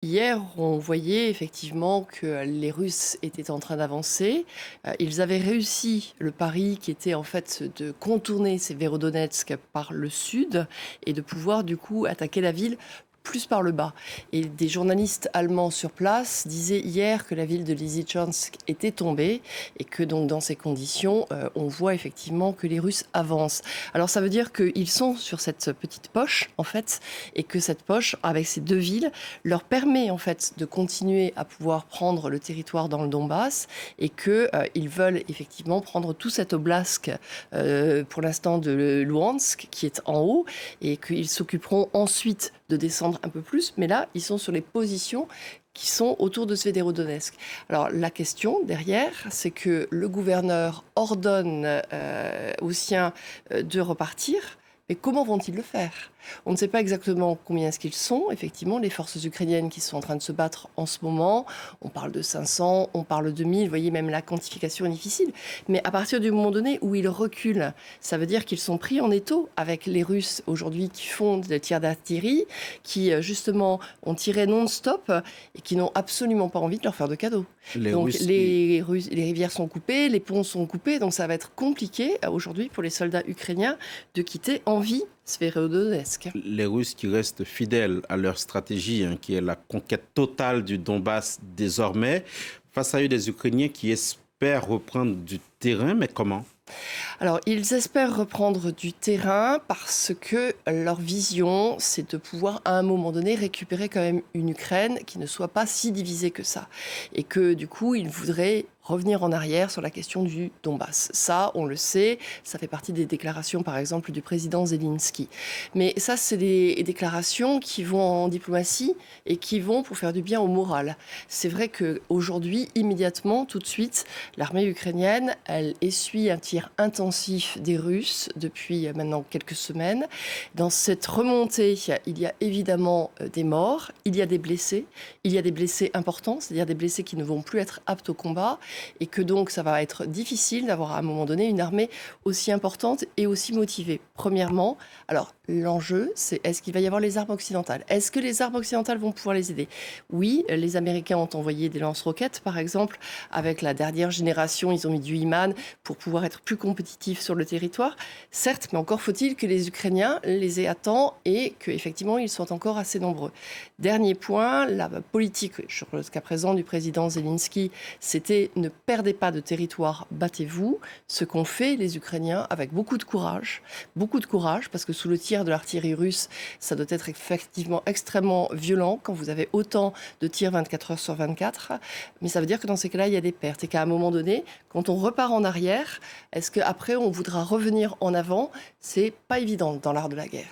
Hier, on voyait effectivement que les Russes étaient en train d'avancer. Ils avaient réussi le pari qui était en fait de contourner Severodonetsk par le sud et de pouvoir du coup attaquer la ville plus par le bas. Et des journalistes allemands sur place disaient hier que la ville de Lysychansk était tombée et que donc dans ces conditions, on voit effectivement que les Russes avancent. Alors ça veut dire qu'ils sont sur cette petite poche en fait et que cette poche avec ces deux villes leur permet en fait de continuer à pouvoir prendre le territoire dans le Donbass et qu'ils veulent effectivement prendre tout cet oblast pour l'instant de Luhansk qui est en haut et qu'ils s'occuperont ensuite de descendre un peu plus, mais là, ils sont sur les positions qui sont autour de Svédérodonetsk. Alors la question derrière, c'est que le gouverneur ordonne aux siens de repartir, mais comment vont-ils le faire ? On ne sait pas exactement combien est-ce qu'ils sont, effectivement, les forces ukrainiennes qui sont en train de se battre en ce moment. On parle de 500, on parle de 1000, vous voyez, même la quantification est difficile. Mais à partir du moment donné où ils reculent, ça veut dire qu'ils sont pris en étau avec les Russes aujourd'hui qui font des tirs d'artillerie, qui justement ont tiré non-stop et qui n'ont absolument pas envie de leur faire de cadeaux. Les Donc Russes, les rivières sont coupées, les ponts sont coupés, donc ça va être compliqué aujourd'hui pour les soldats ukrainiens de quitter en vie Svérodonetsk. les Russes qui restent fidèles à leur stratégie, qui est la conquête totale du Donbass désormais, face à eux des Ukrainiens qui espèrent reprendre du terrain, mais comment ? Alors, ils espèrent reprendre du terrain parce que leur vision, c'est de pouvoir, à un moment donné, récupérer quand même une Ukraine qui ne soit pas si divisée que ça. Et que, du coup, ils voudraient revenir en arrière sur la question du Donbass. Ça, on le sait, ça fait partie des déclarations, par exemple, du président Zelensky. Mais ça, c'est des déclarations qui vont en diplomatie et qui vont pour faire du bien au moral. C'est vrai qu'aujourd'hui, immédiatement, tout de suite, l'armée ukrainienne, elle essuie un tir intensif des Russes depuis maintenant quelques semaines. Dans cette remontée, il y a évidemment des morts, il y a des blessés importants, c'est-à-dire des blessés qui ne vont plus être aptes au combat, et que donc ça va être difficile d'avoir à un moment donné une armée aussi importante et aussi motivée. Premièrement, alors l'enjeu, c'est est-ce qu'il va y avoir les armes occidentales ? Est-ce que les armes occidentales vont pouvoir les aider ? Oui, les Américains ont envoyé des lance-roquettes, par exemple, avec la dernière génération, ils ont mis du IMAN pour pouvoir être plus compétitifs sur le territoire. Certes, mais encore faut-il que les Ukrainiens les aient à temps et qu'effectivement, ils soient encore assez nombreux. Dernier point, la politique jusqu'à présent du président Zelensky, c'était ne perdez pas de territoire, battez-vous. Ce qu'ont fait les Ukrainiens avec beaucoup de courage, parce que sous le tir de l'artillerie russe, ça doit être effectivement extrêmement violent quand vous avez autant de tirs 24 heures sur 24. Mais ça veut dire que dans ces cas-là, il y a des pertes et qu'à un moment donné, quand on repart en arrière, est-ce qu'après on voudra revenir en avant ? C'est pas évident dans l'art de la guerre.